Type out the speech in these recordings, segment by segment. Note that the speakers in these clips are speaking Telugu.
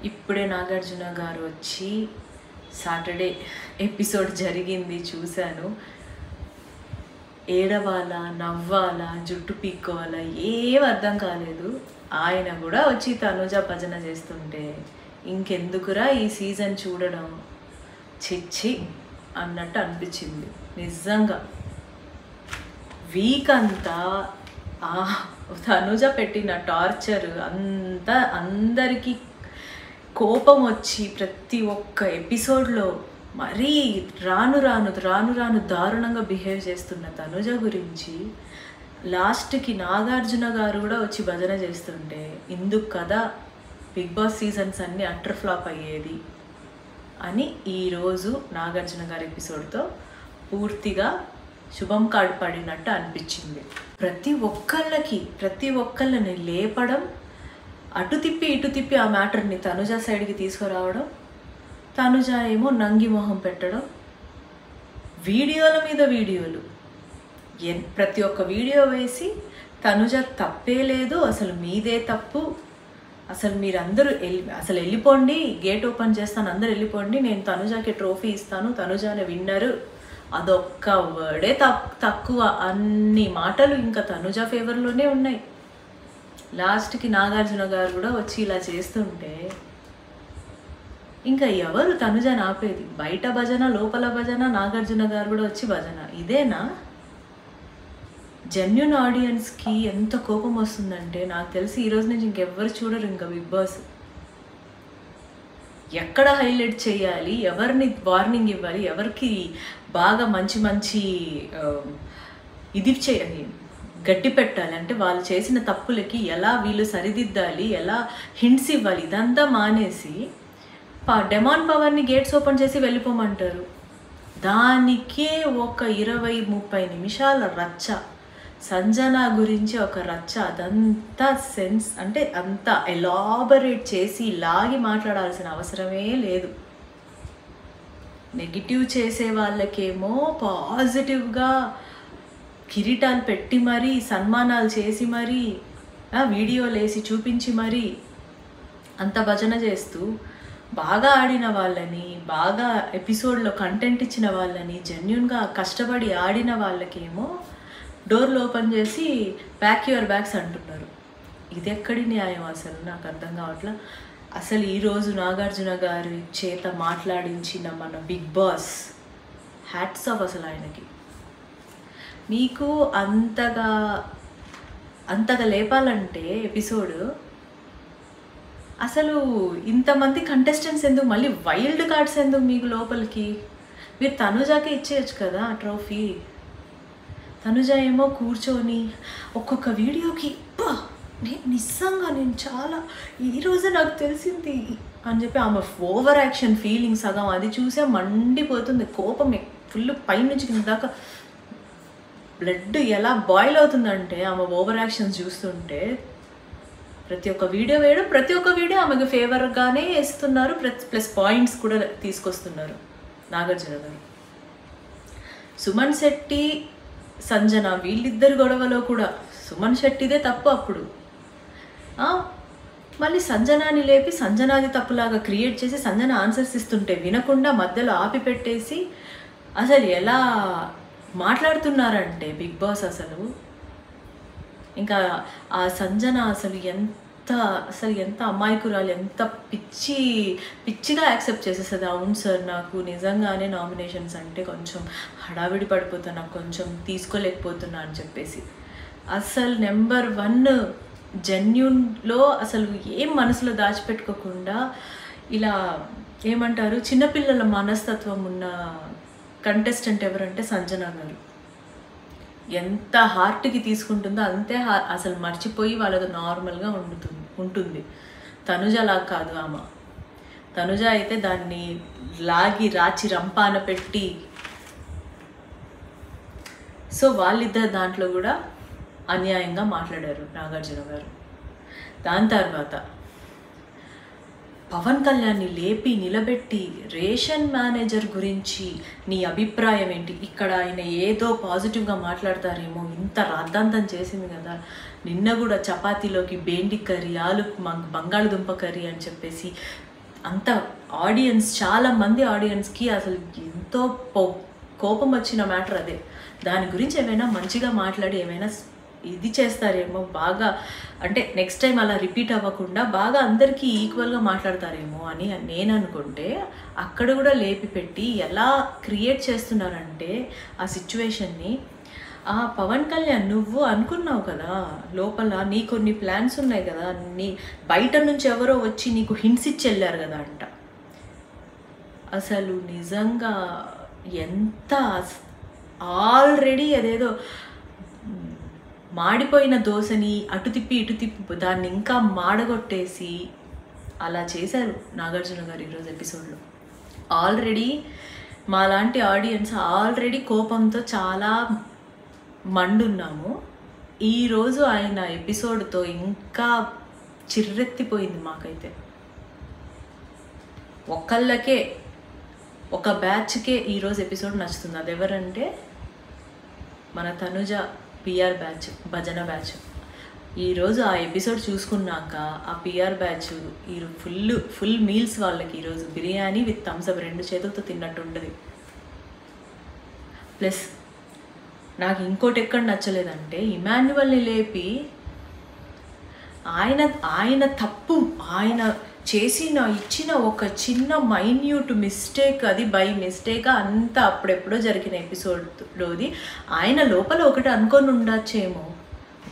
ఇప్పుడే నాగార్జున గారు వచ్చి సాటర్డే ఎపిసోడ్ జరిగింది చూశాను. ఏడవాలా, నవ్వాలా, జుట్టు పీక్కోవాలా ఏం అర్థం కాలేదు. ఆయన కూడా వచ్చి తనుజ భజన చేస్తుంటే ఇంకెందుకురా ఈ సీజన్ చూడడం, చిచ్చి అన్నట్టు అనిపించింది. నిజంగా వీక్ అంతా తనుజ పెట్టిన టార్చర్ అంతా అందరికీ కోపం వచ్చి ప్రతి ఒక్క ఎపిసోడ్లో మరీ రాను రాను దారుణంగా బిహేవ్ చేస్తున్న తనుజ గురించి లాస్ట్కి నాగార్జున గారు కూడా వచ్చి భజన చేస్తుంటే ఇందుకు కదా బిగ్ బాస్ సీజన్స్ అన్నీ అటర్ ఫ్లాప్ అయ్యేది అని ఈరోజు నాగార్జున గారి ఎపిసోడ్తో పూర్తిగా శుభం కార్డు పడినట్టు అనిపించింది. ప్రతి ఒక్కళ్ళని లేపడం, అటు తిప్పి ఇటు తిప్పి ఆ మ్యాటర్ని తనుజ సైడ్కి తీసుకురావడం, తనుజ ఏమో నంగి మొహం పెట్టడం, వీడియోల మీద వీడియోలు, ప్రతి ఒక్క వీడియో వేసి తనుజ తప్పే లేదు, అసలు మీదే తప్పు, అసలు మీరందరూ వెళ్ళిపోండి, గేట్ ఓపెన్ చేస్తాను, అందరు వెళ్ళిపోండి, నేను తనుజకి ట్రోఫీ ఇస్తాను, తనుజానే విన్నరు, అదొక్క వర్డే తక్కువ, అన్ని మాటలు ఇంకా తనుజ ఫేవర్లోనే ఉన్నాయి. లాస్ట్కి నాగార్జున గారు కూడా వచ్చి ఇలా చేస్తుంటే ఇంకా ఎవరు తనుజని ఆపేది? బయట భజన, లోపల భజన, నాగార్జున గారు కూడా వచ్చి భజన. ఇదేనా? జెన్యూన్ ఆడియన్స్కి ఎంత కోపం వస్తుందంటే నాకు తెలిసి ఈరోజు నుంచి ఇంకెవ్వరు చూడరు ఇంకా బిగ్ బాస్. ఎక్కడ హైలైట్ చేయాలి, ఎవరిని వార్నింగ్ ఇవ్వాలి, ఎవరికి బాగా మంచి ఇది చేయాలి, గట్టి పెట్టాలి అంటే వాళ్ళు చేసిన తప్పులకి ఎలా వీళ్ళు సరిదిద్దాలి, ఎలా హింట్స్ ఇవ్వాలి, ఇదంతా మానేసి డెమాన్ పవర్ని గేట్స్ ఓపెన్ చేసి వెళ్ళిపోమంటారు. దానికే ఒక 20-30 నిమిషాల రచ్చ, సంజన గురించి ఒక రచ్చ, అదంతా సెన్స్ అంటే అంత ఎలాబరేట్ చేసి లాగి మాట్లాడాల్సిన అవసరమే లేదు. నెగిటివ్ చేసే వాళ్ళకేమో పాజిటివ్గా కిరీటాలు పెట్టి మరీ, సన్మానాలు చేసి మరీ, వీడియోలు వేసి చూపించి మరీ అంత భజన చేస్తూ బాగా ఆడిన వాళ్ళని, బాగా ఎపిసోడ్లో కంటెంట్ ఇచ్చిన వాళ్ళని, జెన్యూన్గా కష్టపడి ఆడిన వాళ్ళకేమో డోర్లు ఓపెన్ చేసి ప్యాక్ యువర్ బ్యాగ్స్ అంటున్నారు. ఇది ఎక్కడి న్యాయం అసలు? నాకు అర్థం కావట్లా. అసలు ఈరోజు నాగార్జున గారి చేత మాట్లాడించిన మన బిగ్ బాస్ హ్యాట్స్ ఆఫ్ అసలు ఆయనకి. మీకు అంతగా లేపాలంటే ఎపిసోడ్ అసలు ఇంతమంది కంటెస్టెంట్స్ ఎందుకు, మళ్ళీ వైల్డ్ కార్డ్స్ ఎందుకు మీకు లోపలికి? మీరు తనుజాకే ఇచ్చేయచ్చు కదా ట్రోఫీ. తనుజ ఏమో కూర్చొని ఒక్కొక్క వీడియోకి నిజంగా నేను చాలా ఈరోజే నాకు తెలిసింది అని చెప్పి ఆమె ఓవర్ యాక్షన్ ఫీలింగ్ సగం అది చూసే మండిపోతుంది. కోపం ఫుల్ పైనుంచి కింద దాకా బ్లడ్ ఎలా బాయిల్ అవుతుందంటే ఆమె ఓవర్ యాక్షన్స్ చూస్తుంటే. ప్రతి ఒక్క వీడియో వేయడం, ప్రతి ఒక్క వీడియో ఆమెకు ఫేవర్గానే వేస్తున్నారు, ప్లస్ పాయింట్స్ కూడా తీసుకొస్తున్నారు నాగార్జున గారు. సుమన్ శెట్టి, సంజన వీళ్ళిద్దరు గొడవలో కూడా సుమన్ శెట్టిదే తప్పు. అప్పుడు మళ్ళీ సంజనాని లేపి సంజనాది తప్పులాగా క్రియేట్ చేసి సంజన ఆన్సర్స్ ఇస్తుంటే వినకుండా మధ్యలో ఆపి పెట్టేసి అసలు ఎలా మాట్లాడుతున్నారంటే బిగ్ బాస్ అసలు. ఇంకా ఆ సంజన అసలు ఎంత అమాయకురాలు, ఎంత పిచ్చిగా యాక్సెప్ట్ చేసేస్తుంది. అవును సార్, నాకు నిజంగానే నామినేషన్స్ అంటే కొంచెం హడావిడి పడిపోతున్నా, నాకు కొంచెం తీసుకోలేకపోతున్నా అని చెప్పేసి. అసలు నెంబర్ 1 జెన్యూన్లో అసలు ఏం మనసులో దాచిపెట్టుకోకుండా ఇలా ఏమంటారు, చిన్నపిల్లల మనస్తత్వం ఉన్న కంటెస్టెంట్ ఎవరంటే సంజన గారు. ఎంత హార్ట్కి తీసుకుంటుందో అంతే అసలు మర్చిపోయి వాళ్ళతో నార్మల్గా ఉంటుంది. తనుజ లాగా కాదు ఆమె. తనుజ అయితే దాన్ని లాగి రాచి రంపాన పెట్టి, సో వాళ్ళిద్దరు దాంట్లో కూడా అన్యాయంగా మాట్లాడారు నాగార్జున గారు. దాని తర్వాత పవన్ కళ్యాణ్ని లేపి నిలబెట్టి రేషన్ మేనేజర్ గురించి నీ అభిప్రాయం ఏంటి? ఇక్కడ ఆయన ఏదో పాజిటివ్గా మాట్లాడతారేమో, ఇంత రాద్ధాంతం చేసింది కదా, నిన్న కూడా చపాతీలోకి బెండి కర్రీ, బంగాళదుంప కర్రీ అని చెప్పేసి అంత ఆడియన్స్, చాలామంది ఆడియన్స్కి అసలు ఎంతో కోపం వచ్చిన మ్యాటర్ అదే. దాని గురించి ఏమైనా మంచిగా మాట్లాడి ఏమైనా ఇది చేస్తారేమో, బాగా అంటే నెక్స్ట్ టైం అలా రిపీట్ అవ్వకుండా బాగా అందరికీ ఈక్వల్గా మాట్లాడతారేమో అని నేను అనుకుంటే, అక్కడ కూడా లేపి పెట్టి ఎలా క్రియేట్ చేస్తున్నారంటే ఆ సిచ్యువేషన్ని. పవన్ కళ్యాణ్, నువ్వు అనుకున్నావు కదా లోపల నీ కొన్ని ప్లాన్స్ ఉన్నాయి కదా, నీ బయట నుంచి ఎవరో వచ్చి నీకు హింట్స్ ఇచ్చి వెళ్ళారు కదా అంట. అసలు నిజంగా ఎంత ఆల్రెడీ అదేదో మాడిపోయిన దోశని అటు తిప్పి ఇటు తిప్పి దాన్ని ఇంకా మాడగొట్టేసి అలా చేశారు నాగార్జున గారు ఈరోజు ఎపిసోడ్లో. ఆల్రెడీ మాలాంటి ఆడియన్స్ ఆల్రెడీ కోపంతో చాలా మండున్నాము. ఈరోజు ఆయన ఎపిసోడ్తో ఇంకా చిర్రెత్తిపోయింది మాకైతే. ఒకళ్ళకే, ఒక బ్యాచ్కే ఈరోజు ఎపిసోడ్ నచ్చుతుంది. అది ఎవరంటే మన తనుజ పిఆర్ బ్యాచ్, భజన బ్యాచ్. ఈరోజు ఆ ఎపిసోడ్ చూసుకున్నాక ఆ పిఆర్ బ్యాచ్ ఫుల్ మీల్స్ వాళ్ళకి ఈరోజు బిర్యానీ విత్ థమ్స్అప్ 2 చేతులతో తిన్నట్టు ఉంటుంది. ప్లస్ నాకు ఇంకోటి ఎక్కడ నచ్చలేదంటే, ఇమాన్యువల్ని లేపి ఆయన తప్పు, ఆయన ఇచ్చిన ఒక చిన్న మైన్యూట్ మిస్టేక్, అది బై మిస్టేక్ అంతా అప్పుడెప్పుడో జరిగిన ఎపిసోడ్లోది. ఆయన లోపల ఒకటి అనుకొని ఉండొచ్చేమో,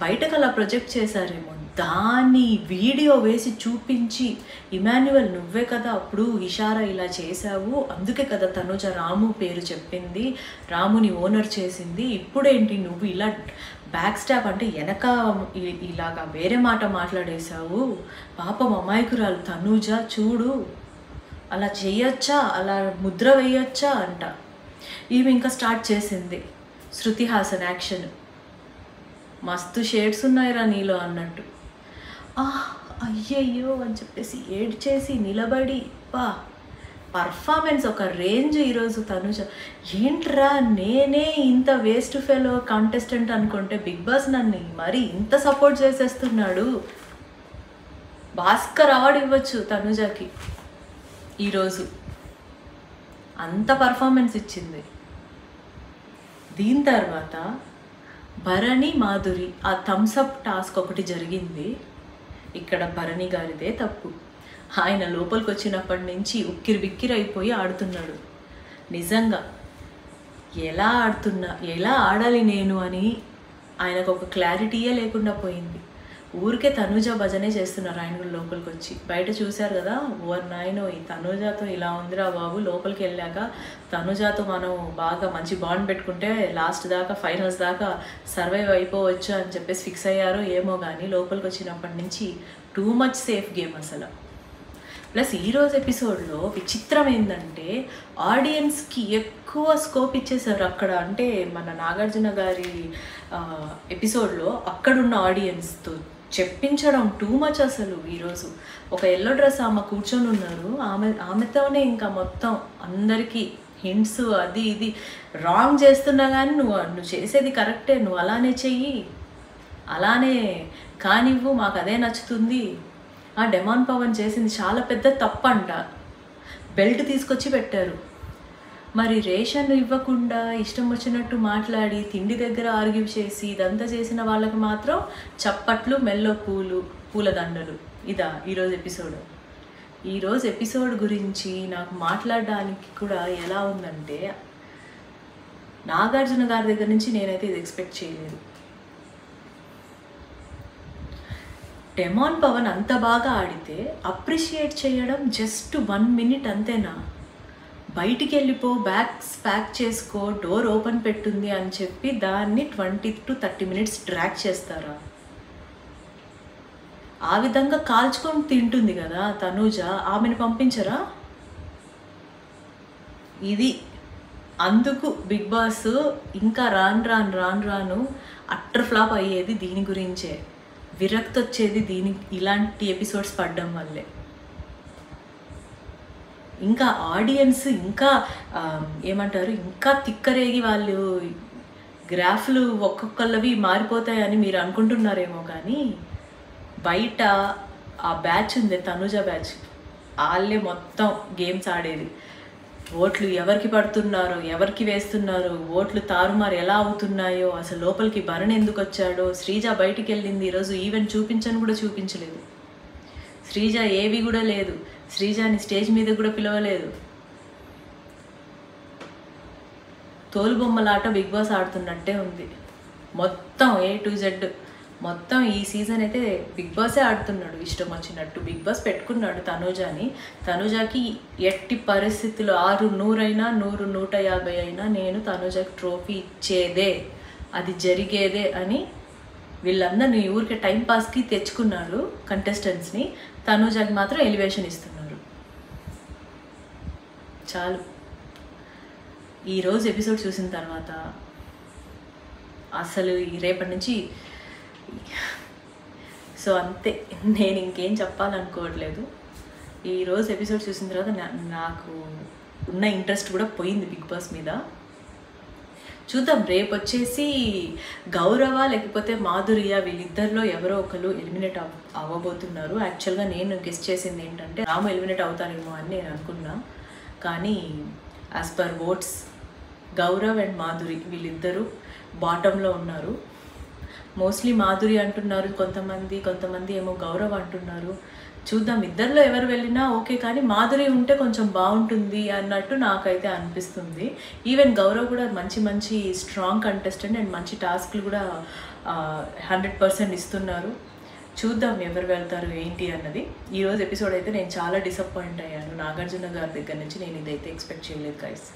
బయటకు అలా ప్రొజెక్ట్ చేశారేమో, దాన్ని వీడియో వేసి చూపించి, ఇమాన్యువల్ నువ్వే కదా అప్పుడు ఇషారా ఇలా చేశావు, అందుకే కదా తనుజ రాము పేరు చెప్పింది, రాముని ఓనర్ చేసింది, ఇప్పుడేంటి నువ్వు ఇలా బ్యాక్ స్టాప్ అంటే వెనక ఇలాగా వేరే మాట మాట్లాడేశావు, పాపం అమాయకురాలు తనుజ చూడు, అలా చేయొచ్చా, అలా ముద్ర వేయొచ్చా అంట. ఈమె ఇంకా స్టార్ట్ చేసింది శృతి హాసన్ యాక్షన్, మస్తు షేడ్స్ ఉన్నాయిరా నీలో అన్నట్టు. అయ్యయ్యో అని చెప్పేసి ఏడ్చేసి నిలబడి పర్ఫార్మెన్స్ ఒక రేంజ్. ఈరోజు తనుజ ఏంట్రా, నేనే ఇంత వేస్ట్ ఫెలో కాంటెస్టెంట్ అనుకుంటే బిగ్ బాస్ నన్ను మరి ఇంత సపోర్ట్ చేసేస్తున్నాడు. భాస్కర్ అవార్డు ఇవ్వచ్చు తనుజకి ఈరోజు, అంత పర్ఫార్మెన్స్ ఇచ్చింది. దీని తర్వాత భరణి మాధురి ఆ థమ్స్అప్ టాస్క్ ఒకటి జరిగింది. ఇక్కడ భరణి గారిదే తప్పు. ఆయన లోపలికి వచ్చినప్పటి నుంచి ఉక్కిరి బిక్కిరి అయిపోయి ఆడుతున్నాడు. నిజంగా ఎలా ఆడాలి నేను అని ఆయనకు ఒక క్లారిటీయే లేకుండా పోయింది. ఊరికే తనుజ భజనే చేస్తున్నారు ఆయన కూడా లోపలికి వచ్చి. బయట చూశారు కదా, ఓవర్ నాయనో ఈ తనుజాతో ఇలా ఉందిరా బాబు, లోపలికి వెళ్ళాక తనుజాతో మనం బాగా మంచి బాండ్ పెట్టుకుంటే లాస్ట్ దాకా ఫైనల్స్ దాకా సర్వైవ్ అయిపోవచ్చు అని చెప్పేసి ఫిక్స్ అయ్యారో ఏమో, కానీ లోపలికి వచ్చినప్పటి నుంచి టూ మచ్ సేఫ్ గేమ్ అసలు. ప్లస్ ఈరోజు ఎపిసోడ్లో విచిత్రం ఏంటంటే, ఆడియన్స్కి ఎక్కువ స్కోప్ ఇచ్చేసారు అక్కడ. అంటే మన నాగార్జున గారి ఎపిసోడ్లో అక్కడున్న ఆడియన్స్తో చెప్పించడం టూ మచ్ అసలు. ఈరోజు ఒక ఎల్లో డ్రెస్ ఆమె కూర్చొని ఉన్నారు, ఆమెతోనే ఇంకా మొత్తం అందరికీ హింట్స్ అది ఇది రాంగ్ చేస్తున్నా కానీ నువ్వు చేసేది కరెక్టే, నువ్వు అలానే చెయ్యి, అలానే కానివ్వు, మాకు అదే నచ్చుతుంది. డెమాన్ పవన్ చేసింది చాలా పెద్ద తప్పంట, బెల్ట్ తీసుకొచ్చి పెట్టారు. మరి రేషన్ ఇవ్వకుండా ఇష్టం వచ్చినట్టు మాట్లాడి తిండి దగ్గర ఆర్గ్యూ చేసి ఇదంతా చేసిన వాళ్ళకి మాత్రం చప్పట్లు, మెల్లో పూలదండలు. ఇదా ఈరోజు ఎపిసోడ్. ఈరోజు ఎపిసోడ్ గురించి నాకు మాట్లాడడానికి కూడా ఎలా ఉందంటే, నాగార్జున గారి దగ్గర నుంచి నేనైతే ఇది ఎక్స్పెక్ట్ చేయలేదు. డెమాన్ పవన్ అంత బాగా ఆడితే అప్రిషియేట్ చేయడం జస్ట్ 1 minute అంతేనా? బయటికి వెళ్ళిపో, బ్యాగ్స్ ప్యాక్ చేసుకో, డోర్ ఓపెన్ పెట్టుంది అని చెప్పి దాన్ని 20 to 30 minutes డ్రాగ్ చేస్తారా? ఆ విధంగా కాల్చుకొని తింటుంది కదా తనుజ, ఆమెను పంపించరా? ఇది అందుకు బిగ్ బాస్ ఇంకా రాను అట్టర్ ఫ్లాప్ అయ్యేది దీని గురించే. విరక్తి వచ్చేది ఇలాంటి ఎపిసోడ్స్ పడడం వల్లే. ఇంకా ఆడియన్స్ ఇంకా ఏమంటారు, ఇంకా తిక్కరేగి వాళ్ళు గ్రాఫ్లు ఒక్కొక్కళ్ళవి మారిపోతాయని మీరు అనుకుంటున్నారేమో, కానీ బయట ఆ బ్యాచ్ ఉంది తనుజ బ్యాచ్, వాళ్ళే మొత్తం గేమ్స్ ఆడేది. ఓట్లు ఎవరికి పడుతున్నారో, ఎవరికి వేస్తున్నారో, ఓట్లు తారుమారు ఎలా అవుతున్నాయో, అసలు లోపలికి భరణ్ ఎందుకు వచ్చాడో, శ్రీజ బయటికి వెళ్ళింది ఈరోజు, ఈవెన్ చూపించను కూడా చూపించలేదు. శ్రీజ ఏవి కూడా లేదు, శ్రీజని స్టేజ్ మీద కూడా పిలవలేదు. తోలుబొమ్మలాట బిగ్ బాస్ ఆడుతున్నట్టే ఉంది. మొత్తం A to Z మొత్తం ఈ సీజన్ అయితే బిగ్ బాసే ఆడుతున్నాడు ఇష్టం వచ్చినట్టు. బిగ్ బాస్ పెట్టుకున్నాడు తనూజాని. తనూజాకి ఎట్టి పరిస్థితులు 600 అయినా 100 150 అయినా నేను తనూజాకి ట్రోఫీ ఇచ్చేదే, అది జరిగేదే అని వీళ్ళందరినీ ఊరికే టైంపాస్కి తెచ్చుకున్నారు కంటెస్టెంట్స్ని. తనూజాకి మాత్రం ఎలివేషన్ ఇస్తున్నారు. చాలు. ఈరోజు ఎపిసోడ్ చూసిన తర్వాత అసలు రేపటి నుంచి సో అంతే, నేను ఇంకేం చెప్పాలనుకోవట్లేదు. ఈరోజు ఎపిసోడ్ చూసిన తర్వాత నాకు ఉన్న ఇంట్రెస్ట్ కూడా పోయింది బిగ్ బాస్ మీద. చూద్దాం, రేపు వచ్చేసి గౌరవ లేకపోతే మాధురియ వీళ్ళిద్దరిలో ఎవరో ఒకరు ఎలిమినేట్ అవ్వబోతున్నారు. యాక్చువల్గా నేను గెస్ట్ చేసింది ఏంటంటే రాము ఎలిమినేట్ అవుతారేమో అని నేను అనుకున్నా. కానీ as per votes Gaurav and Madhuri వీళ్ళిద్దరూ బాటంలో ఉన్నారు. మోస్ట్లీ మాధురి అంటున్నారు కొంతమంది ఏమో గౌరవ్ అంటున్నారు. చూద్దాం, ఇద్దరిలో ఎవరు వెళ్ళినా ఓకే, కానీ మాధురి ఉంటే కొంచెం బాగుంటుంది అన్నట్టు నాకైతే అనిపిస్తుంది. ఈవెన్ గౌరవ్ కూడా మంచి స్ట్రాంగ్ కంటెస్టెంట్ అండ్ మంచి టాస్క్లు కూడా 100% ఇస్తున్నారు. చూద్దాం ఎవరు వెళ్తారు ఏంటి అన్నది. ఈరోజు ఎపిసోడ్ అయితే నేను చాలా డిసప్పాయింట్ అయ్యాను. నాగార్జున గారి దగ్గర నుంచి నేను ఇదైతే ఎక్స్పెక్ట్ చేయలేదు గైస్.